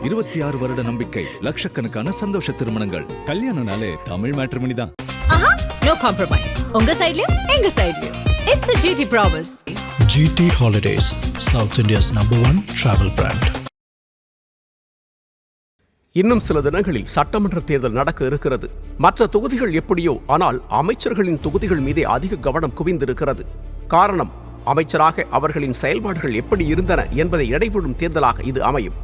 26 வருட நம்பிக்கை, லட்சக்கணக்கான சந்தோஷ திருமணங்கள். கல்யாணம்னாலே தமிழ் மேட்ரிமோனி தான். No compromise. உங்க சைடுலயும் எங்க சைடுலயும். It's a GT promise. GT Holidays, South India's #1 travel brand. இன்னும் சில தினங்களில் சட்டமன்ற தேர்தல் நடக்க இருக்கிறது. மற்ற தொகுதிகள் எப்படியோ, ஆனால் அமைச்சர்களின் தொகுதிகள் மீதே அதிக கவனம் குவிந்திருக்கிறது. காரணம், அமைச்சராக அவர்களின் செயல்பாடுகள் எப்படி இருந்தன என்பதை எடைபோடும் தேர்தலாக இது அமையும்.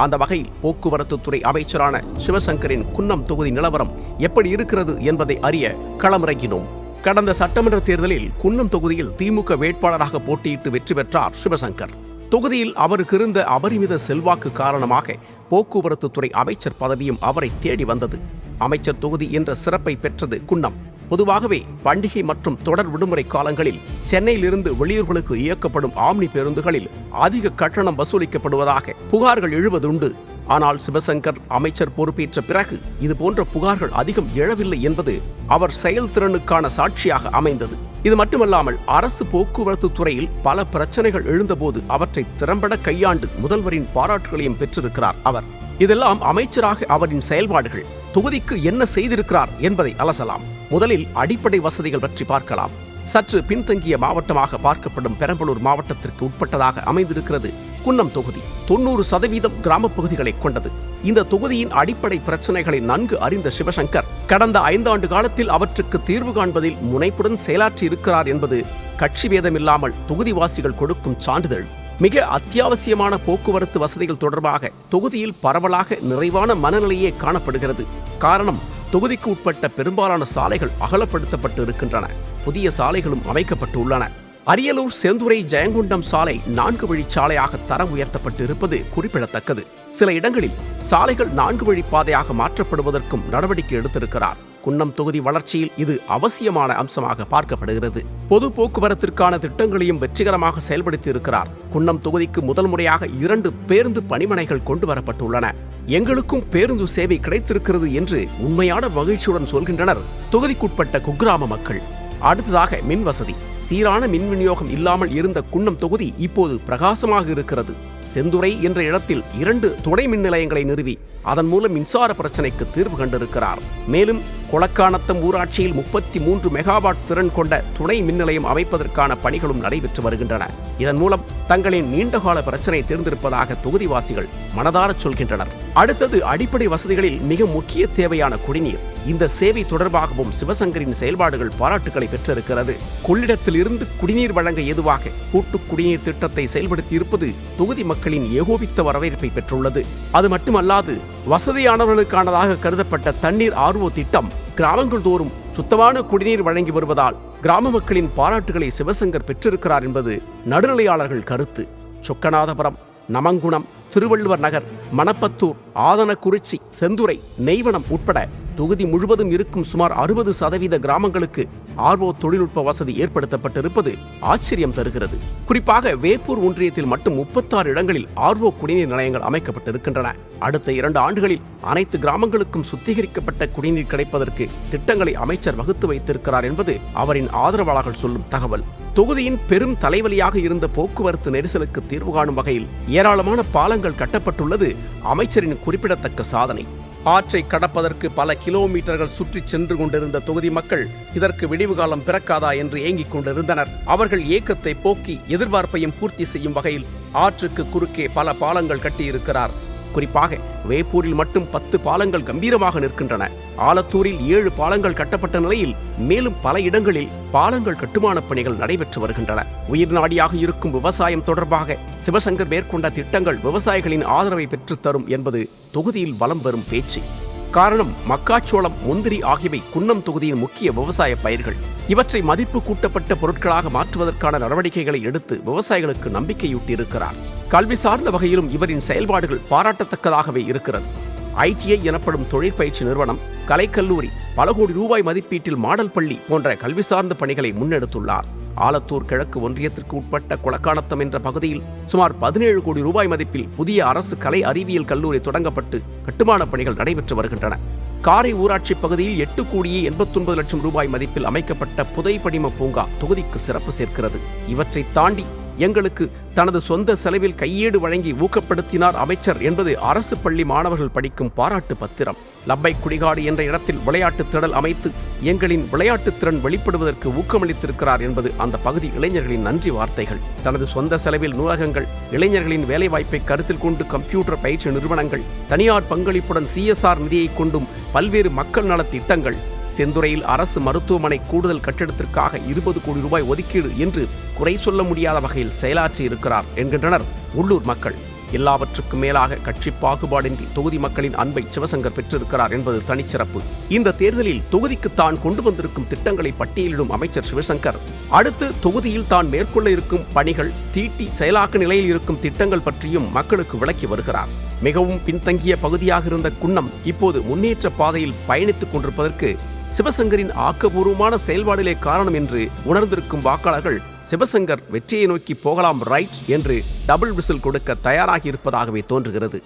அந்த வகையில் போக்குவரத்து துறை அமைச்சரான சிவசங்கரின் குன்னம் தொகுதி நிலவரம் எப்படி இருக்கிறது என்பதை அறிய களமிறங்கினோம். கடந்த சட்டமன்ற தேர்தலில் குன்னம் தொகுதியில் திமுக வேட்பாளராக போட்டியிட்டு வெற்றி பெற்றார் சிவசங்கர். தொகுதியில் அவருக்கு இருந்த அபரிமித செல்வாக்கு காரணமாக போக்குவரத்து துறை அமைச்சர் பதவியும் அவரை தேடி வந்தது. அமைச்சர் தொகுதி என்ற சிறப்பை பெற்றது குன்னம். பொதுவாகவே பண்டிகை மற்றும் தொடர் விடுமுறை காலங்களில் சென்னையிலிருந்து வெளியூர்களுக்கு இயக்கப்படும் ஆம்னி பேருந்துகளில் அதிக கட்டணம் வசூலிக்கப்படுவதாக புகார்கள் எழுவதுண்டு. ஆனால் சிவசங்கர் அமைச்சர் பொறுப்பேற்ற பிறகு இதுபோன்ற புகார்கள் அதிகம் எழவில்லை என்பது அவர் செயல்திறனுக்கான சாட்சியாக அமைந்தது. இது மட்டுமல்லாமல் அரசு போக்குவரத்து துறையில் பல பிரச்சனைகள் எழுந்தபோது அவற்றை திறம்பட கையாண்டு முதல்வரின் பாராட்டுகளையும் பெற்றிருக்கிறார் அவர். இதெல்லாம் அமைச்சராக அவரின் செயல்பாடுகள். தொகுதிக்கு என்ன செய்திருக்கிறார் என்பதை அலசலாம். முதலில் அடிப்படை வசதிகள் பற்றி பார்க்கலாம். சற்று பின்தங்கிய மாவட்டமாக பார்க்கப்படும் பெரம்பலூர் மாவட்டத்திற்கு உட்பட்டதாக அமைந்திருக்கிறது குன்னம் தொகுதி. 90% கிராமப் பகுதிகளை கொண்டது. இந்த தொகுதியின் அடிப்படை பிரச்சனைகளை நன்கு அறிந்த சிவசங்கர் கடந்த 5 ஆண்டு காலத்தில் அவற்றுக்கு தீர்வு காண்பதில் முனைப்புடன் செயலாற்றி இருக்கிறார் என்பது கட்சி பேதமில்லாமல் தொகுதிவாசிகள் கொடுக்கும் சான்றிதழ். மிக அத்தியாவசியமான போக்குவரத்து வசதிகள் தொடர்பாக தொகுதியில் பரவலாக நிறைவான மனநிலையே காணப்படுகிறது. காரணம், தொகுதிக்கு உட்பட்ட பெரும்பாலான சாலைகள் அகலப்படுத்தப்பட்டு இருக்கின்றன. புதிய சாலைகளும் அமைக்கப்பட்டு உள்ளன. அரியலூர் செந்துறை ஜெயங்கொண்டம் சாலை 4 வழிச்சாலையாக தரம் உயர்த்தப்பட்டு இருப்பது குறிப்பிடத்தக்கது. சில இடங்களில் சாலைகள் 4 வழிப்பாதையாக மாற்றப்படுவதற்கும் நடவடிக்கை எடுத்திருக்கிறார். குன்னம் தொகுதி வளர்ச்சியில் இது அவசியமான அம்சமாக பார்க்கப்படுகிறது. பொது போக்குவரத்திற்கான திட்டங்களையும் வெற்றிகரமாக செயல்படுத்தி இருக்கிறார். குன்னம் தொகுதிக்கு முதல் முறையாக 2 பேருந்து பணிமனைகள் கொண்டு வரப்பட்டுள்ளன. எங்களுக்கும் பேருந்து சேவை கிடைத்திருக்கிறது என்று உண்மையான மகிழ்ச்சியுடன் சொல்கின்றனர் தொகுதிக்குட்பட்ட குக்கிராம மக்கள். அடுத்ததாக மின் வசதி. சீரான மின் விநியோகம் இல்லாமல் இருந்த குன்னம் தொகுதி இப்போது பிரகாசமாக இருக்கிறது. செந்துறை என்ற இடத்தில் 2 துணை மின் நிலையங்களை நிறுவி அதன் மூலம் மின்சார பிரச்சனைக்கு தீர்வு கண்டிருக்கிறார். மேலும் கொளக்காநத்தம் ஊராட்சியில் 33 மெகாவாட் திறன் கொண்ட துணை மின் நிலையம் அமைப்பதற்கான பணிகளும் நடைபெற்று வருகின்றன. இதன் மூலம் தங்களின் நீண்டகால பிரச்சனை தீர்ந்திருப்பதாக தொகுதிவாசிகள் மனதார சொல்கின்றனர். அடுத்தது அடிப்படை வசதிகளில் மிக முக்கிய தேவையான குடிநீர். இந்த சேவை தொடர்பாகவும் சிவசங்கரின் செயல்பாடுகள் பாராட்டுகளை பெற்றிருக்கிறது. கொள்ளிடத்தில் இருந்து குடிநீர் வழங்க ஏதுவாக கூட்டு குடிநீர் திட்டத்தை செயல்படுத்தி இருப்பது தொகுதி மக்களின் ஏகோபித்த வரவேற்பை பெற்றுள்ளது. அது மட்டுமல்லாது வசதியானவர்களுக்கானதாக கருதப்பட்ட தண்ணீர் RO திட்டம் கிராமங்கள் தோறும் சுத்தமான குடிநீர் வழங்கி வருவதால் கிராம மக்களின் பாராட்டுகளை சிவசங்கர் பெற்றிருக்கிறார் என்பது நடுநிலையாளர்கள் கருத்து. சொக்கநாதபுரம், நமங்குணம், திருவள்ளுவர் நகர், மணப்பத்தூர், ஆதனக்குறிச்சி, செந்துறை, நெய்வனம் உட்பட தொகுதி முழுவதும் இருக்கும் சுமார் 60% கிராமங்களுக்கு RO தொழில்நுட்ப வசதி ஏற்படுத்தப்பட்டிருப்பது ஆச்சரியம் தருகிறது. குறிப்பாக வேப்பூர் ஒன்றியத்தில் மட்டும் 36 இடங்களில் RO குடிநீர் நிலையங்கள் அமைக்கப்பட்டிருக்கின்றன. அடுத்த 2 ஆண்டுகளில் அனைத்து கிராமங்களுக்கும் சுத்திகரிக்கப்பட்ட குடிநீர் கிடைப்பதற்கு திட்டங்களை அமைச்சர் வகுத்து வைத்திருக்கிறார் என்பது அவரின் ஆதரவாளர்கள் சொல்லும் தகவல். தொகுதியின் பெரும் தலைவலியாக இருந்த போக்குவரத்து நெரிசலுக்கு தீர்வு காணும் வகையில் ஏராளமான பாலங்கள் கட்டப்பட்டுள்ளது அமைச்சரின் குறிப்பிடத்தக்க சாதனை. ஆற்றை கடப்பதற்கு பல கிலோமீட்டர்கள் சுற்றி சென்று கொண்டிருந்த தொகுதி மக்கள் இதற்கு விடிவு காலம் பிறக்காதா என்று ஏங்கிக் கொண்டிருந்தனர். அவர்கள் ஏக்கத்தை போக்கி எதிர்பார்ப்பையும் பூர்த்தி செய்யும் வகையில் ஆற்றுக்கு குறுக்கே பல பாலங்கள் கட்டியிருக்கிறார். குறிப்பாக வேப்பூரில் மட்டும் 10 பாலங்கள் கம்பீரமாக நிற்கின்றன. ஆலத்தூரில் 7 பாலங்கள் கட்டப்பட்ட நிலையில் மேலும் பல இடங்களில் பாலங்கள் கட்டுமானப் பணிகள் நடைபெற்று வருகின்றன. உயிர்நாடியாக இருக்கும் விவசாயம் தொடர்பாக சிவசங்கர் மேற்கொண்ட திட்டங்கள் விவசாயிகளின் ஆதரவை பெற்றுத்தரும் என்பது தொகுதியில் வலம் வரும் பேச்சு. காரணம், மக்காச்சோளம், முந்திரி ஆகியவை குன்னம் தொகுதியின் முக்கிய விவசாய பயிர்கள். இவற்றை மதிப்பு கூட்டப்பட்ட பொருட்களாக மாற்றுவதற்கான நடவடிக்கைகளை எடுத்து விவசாயிகளுக்கு நம்பிக்கையூட்டியிருக்கிறார். கல்வி சார்ந்த வகையிலும் இவரின் செயல்பாடுகள் பாராட்டத்தக்கதாகவே இருக்கிறது. ITI எனப்படும் தொழிற்பயிற்சி நிறுவனம், கலைக்கல்லூரி, பல கோடி ரூபாய் மதிப்பீட்டில் மாடல் பள்ளி போன்ற கல்வி சார்ந்த பணிகளை முன்னெடுத்துள்ளார். ஆலத்தூர் கிழக்கு ஒன்றியத்திற்கு உட்பட்ட கொளக்காநத்தம் என்ற பகுதியில் சுமார் 17 கோடி ரூபாய் மதிப்பில் புதிய அரசு கலை அறிவியல் கல்லூரி தொடங்கப்பட்டு கட்டுமான பணிகள் நடைபெற்று வருகின்றன. காரை ஊராட்சி பகுதியில் 8 கோடியே 89 லட்சம் ரூபாய் மதிப்பில் அமைக்கப்பட்ட புதை படிம பூங்கா தொகுதிக்கு சிறப்பு சேர்க்கிறது. இவற்றை தாண்டி எங்களுக்கு தனது சொந்த செலவில் கையேடு வழங்கி ஊக்கப்படுத்தினார் அமைச்சர் என்பது அரசு பள்ளி மாணவர்கள் படிக்கும் பாராட்டு பத்திரம். லப்பை குடிகாடு என்ற இடத்தில் விளையாட்டு திடல் அமைத்து எங்களின் விளையாட்டு திறன் வெளிப்படுவதற்கு ஊக்கமளித்திருக்கிறார் என்பது அந்த பகுதி இளைஞர்களின் நன்றி வார்த்தைகள். தனது சொந்த செலவில் நூலகங்கள், இளைஞர்களின் வேலைவாய்ப்பை கருத்தில் கொண்டு கம்ப்யூட்டர் பயிற்சி நிறுவனங்கள், தனியார் பங்களிப்புடன் CSR நிதியை கொண்டும் பல்வேறு மக்கள் நலத் திட்டங்கள், செந்துறையில் அரசு மருத்துவமனை கூடுதல் கட்டிடத்திற்காக 20 கோடி ரூபாய் ஒதுக்கீடு என்று குறை சொல்ல முடியாத வகையில் செயலாற்றி இருக்கிறார் என்கின்றனர் உள்ளூர் மக்கள். எல்லாவற்றுக்கும் மேலாக கட்சி பாகுபாடின்றி தொகுதி மக்களின் அன்பை சிவசங்கர் பெற்றிருக்கிறார் என்பது தனிச்சிறப்பு. இந்த தேர்தலில் தொகுதிக்கு தான் கொண்டு வந்திருக்கும் திட்டங்களை பட்டியலிடும் அமைச்சர் சிவசங்கர் அடுத்து தொகுதியில் தான் மேற்கொள்ள இருக்கும் பணிகள், தீட்டி செயலாக்க நிலையில் இருக்கும் திட்டங்கள் பற்றியும் மக்களுக்கு விளக்கி வருகிறார். மிகவும் பின்தங்கிய பகுதியாக இருந்த குன்னம் இப்போது முன்னேற்ற பாதையில் பயணித்துக் கொண்டிருப்பதற்கு சிவசங்கரின் ஆக்கப்பூர்வமான செயல்பாடுகளே காரணம் என்று உணர்ந்திருக்கும் வாக்காளர்கள் சிவசங்கர் வெற்றியை நோக்கி போகலாம் ரைட் என்று டபுள் விசில் கொடுக்க தயாராகி இருப்பதாகவே தோன்றுகிறது.